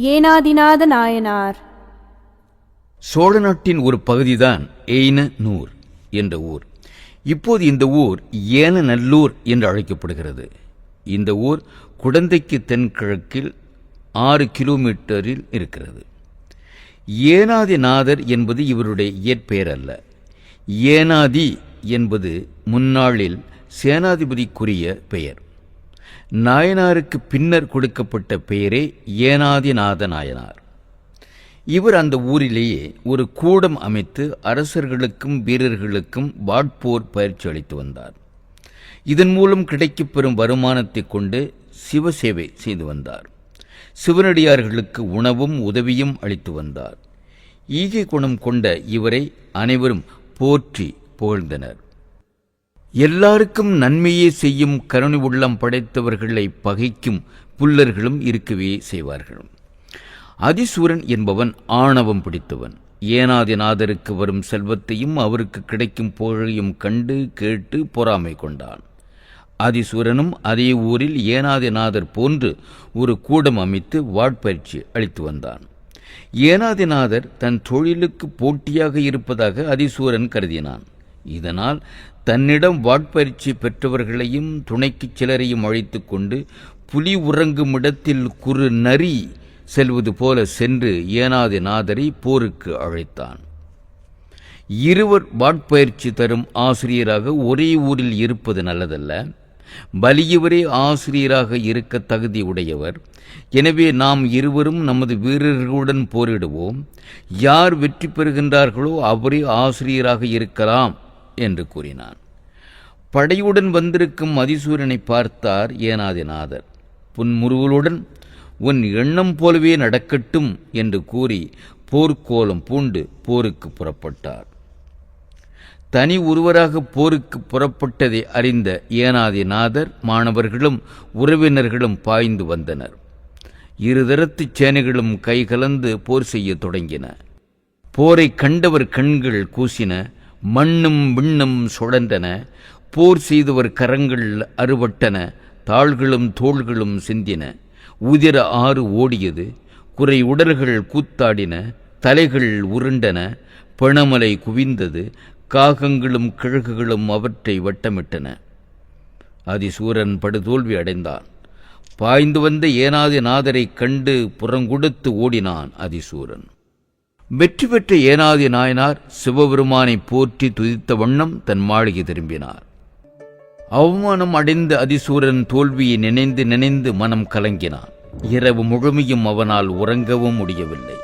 ஏனாதிநாத நாயனார். சோழ நாட்டின் ஒரு பகுதிதான் எய்னநல்லூர் என்ற ஊர். இப்போது இந்த ஊர் ஏனநல்லூர் என்று அழைக்கப்படுகிறது. இந்த ஊர் குடந்தைக்கு தென்கிழக்கில் 6 கிலோமீட்டரில் இருக்கிறது. ஏனாதிநாதர் என்பது இவருடைய இயற்பெயர் அல்ல. ஏனாதி என்பது முன்னாளில் சேனாதிபதிக்குரிய பெயர். நாயனாருக்கு பின்னர் கொடுக்கப்பட்ட பெயரே ஏனாதிநாத நாயனார். இவர் அந்த ஊரிலேயே ஒரு கூடம் அமைத்து அரசர்களுக்கும் வீரர்களுக்கும் வாட்போர் பயிற்சி அளித்து வந்தார். இதன் மூலம் கிடைக்கப்பெறும் வருமானத்தை கொண்டு சிவசேவை செய்து வந்தார். சிவனடியார்களுக்கு உணவும் உதவியும் அளித்து வந்தார். ஈகை குணம் கொண்ட இவரை அனைவரும் போற்றி புகழ்ந்தனர். எல்லாருக்கும் நன்மையே செய்யும் கருணை உள்ளம் படைத்தவர்களை பகைக்கும் புல்லர்களும் இருக்கவே செய்வார்கள். அதிசூரன் என்பவன் ஆணவம் பிடித்தவன். ஏனாதிநாதருக்கு வரும் செல்வத்தையும் அவருக்கு கிடைக்கும் புகழையும் கண்டு கேட்டு பொறாமை கொண்டான். அதிசூரனும் அதே ஊரில் ஏனாதிநாதர் போன்று ஒரு கூடம் அமைத்து வாட்பயிற்சி அளித்து வந்தான். ஏனாதிநாதர் தன் தொழிலுக்கு போட்டியாக இருப்பதாக அதிசூரன் கருதினான். இதனால் தன்னிடம் வாட்பயிற்சி பெற்றவர்களையும் துணைக்குச் சிலரையும் அழைத்து கொண்டு புலி உறங்கும் இடத்தில் குறு நரி செல்வது போல சென்று ஏனாதிநாதரை போருக்கு அழைத்தான். இருவர் வாட்பயிற்சி தரும் ஆசிரியராக ஒரே ஊரில் இருப்பது நல்லதல்ல. வலியவரே ஆசிரியராக இருக்க தகுதி உடையவர். எனவே நாம் இருவரும் நமது வீரர்களுடன் போரிடுவோம். யார் வெற்றி பெறுகின்றார்களோ அவரே ஆசிரியராக இருக்கலாம் என்று கூறினான். படையுடன் வந்திருக்கும் அதிசூரனை பார்த்தார் ஏனாதிநாதர். புன்முறுவலுடன் உன் எண்ணம் போலவே நடக்கட்டும் என்று கூறி போர்க்கோலம் பூண்டு போருக்கு புறப்பட்டார். தனி ஒருவராக போருக்கு புறப்பட்டதை அறிந்த ஏனாதிநாதர் மாணவர்களும் உறவினர்களும் பாய்ந்து வந்தனர். இருதரத்து சேனைகளும் கைகலந்து போர் செய்ய தொடங்கின. போரை கண்டவர் கண்கள் கூசின, மண்ணும் விண்ணும் சுழன்றன. போர் செய்தவர் கரங்கள் அறுபட்டன, தாள்களும் தோள்களும் சிந்தின. உதிர ஆறு ஓடியது, குறை உடல்கள் கூத்தாடின, தலைகள் உருண்டன, பிணமலை குவிந்தது, காகங்களும் கிழகுகளும் அவற்றை வட்டமிட்டன. அதிசூரன் படுதோல்வி அடைந்தான். பாய்ந்து வந்த ஏனாதிநாதரை கண்டு புறங்கொடுத்து ஓடினான் அதிசூரன். வெற்றி பெற்ற ஏனாதி நாயனார் சிவபெருமானை போற்றி துதித்த வண்ணம் தன் மாளிகை திரும்பினார். அவமானம் அடைந்த அதிசூரன் தோல்வியை நினைந்து நினைந்து மனம் கலங்கினான். இரவு முழுமையும் அவனால் உறங்கவும் முடியவில்லை.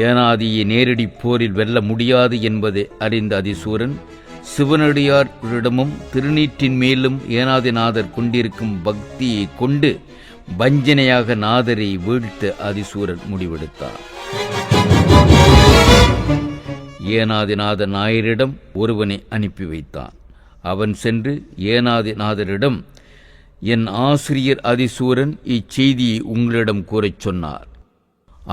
ஏனாதியை நேரடி போரில் வெல்ல முடியாது என்பதை அறிந்த அதிசூரன் சிவனடியாரிடமும் திருநீற்றின் மேலும் ஏனாதிநாதர் கொண்டிருக்கும் பக்தியை கொண்டு வஞ்சனையாக நாதரை வீழ்த்த அதிசூரன் முடிவெடுத்தார். ஏனாதிநாத நாயரிடம் ஒருவனை அனுப்பி வைத்தான். அவன் சென்று ஏனாதிநாதரிடம், என் ஆசிரியர் அதிசூரன் இச்செய்தியை உங்களிடம் கூறச் சொன்னார்.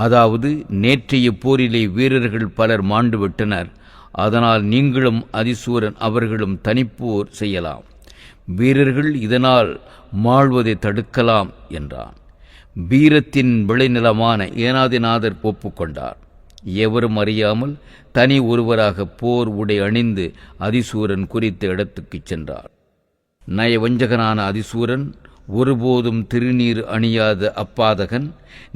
அதாவது நேற்றைய போரிலே வீரர்கள் பலர் மாண்டுவிட்டனர். அதனால் நீங்களும் அதிசூரன் அவர்களும் தனிப்போர் செய்யலாம். வீரர்கள் இதனால் மாழ்வதை தடுக்கலாம் என்றான். வீரத்தின் விளைநிலமான ஏனாதிநாதர் ஒப்புக்கொண்டார். எவரும் அறியாமல் தனி ஒருவராக போர் உடை அணிந்து அதிசூரன் குறித்த இடத்துக்குச் சென்றார். நயவஞ்சகனான அதிசூரன் ஒருபோதும் திருநீர் அணியாத அப்பாதகன்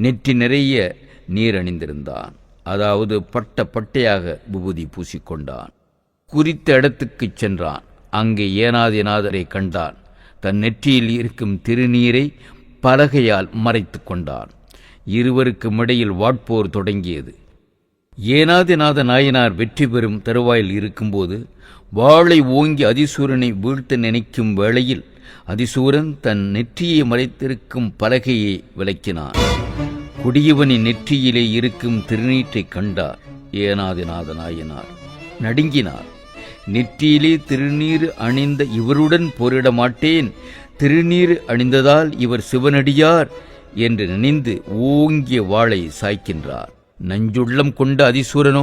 நெற்றி நிறைய நீர் அணிந்திருந்தான். அதாவது பட்ட பட்டையாக விபூதி பூசிக்கொண்டான். குறித்த இடத்துக்குச் சென்றான். அங்கே ஏனாதிநாதரை கண்டான். தன் நெற்றியில் இருக்கும் திருநீரை பலகையால் மறைத்து கொண்டான். இருவருக்கும் இடையில் வாட்போர் தொடங்கியது. ஏனாதிநாத நாயனார் வெற்றி பெறும் தருவாயில் இருக்கும்போது வாளை ஓங்கி அதிசூரனை வீழ்த்த நினைக்கும் வேளையில் அதிசூரன் தன் நெற்றியை மறைத்திருக்கும் பலகையை விலக்கினான். குடியவனின் நெற்றியிலே இருக்கும் திருநீற்றை கண்டார். ஏனாதிநாத நாயனார் நடுங்கினார். நெற்றியிலே திருநீர் அணிந்த இவருடன் போரிட மாட்டேன், திருநீர் அணிந்ததால் இவர் சிவனடியார் என்று நினைந்து ஓங்கிய வாளை சாய்க்கின்றார். நஞ்சுள்ளம் கொண்ட அதிசூரனோ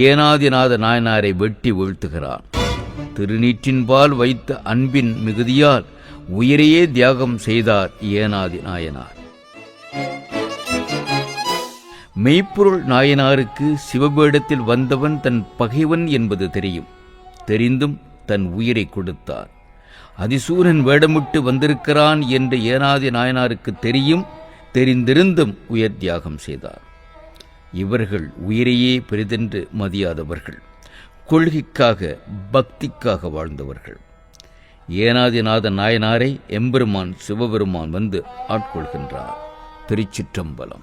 ஏனாதிநாத நாயனாரை வெட்டி வீழ்த்துகிறான். திருநீற்றின்பால் வைத்த அன்பின் மிகுதியால் உயிரையே தியாகம் செய்தார் ஏனாதி நாயனார். மெய்ப்பொருள் நாயனாருக்கு சிவபேடத்தில் வந்தவன் தன் பகைவன் என்பது தெரியும். தெரிந்தும் தன் உயிரை கொடுத்தார். அதிசூரன் வேடமிட்டு வந்திருக்கிறான் என்று ஏனாதி நாயனாருக்கு தெரியும். தெரிந்திருந்தும் உயர் தியாகம் செய்தார். இவர்கள் உயிரையே பெரிதென்று மதியாதவர்கள், கொள்கைக்காக பக்திக்காக வாழ்ந்தவர்கள். ஏனாதிநாத நாயனாரை எம்பெருமான் சிவபெருமான் வந்து ஆட்கொள்கின்றார். திருச்சிற்றம்பலம்.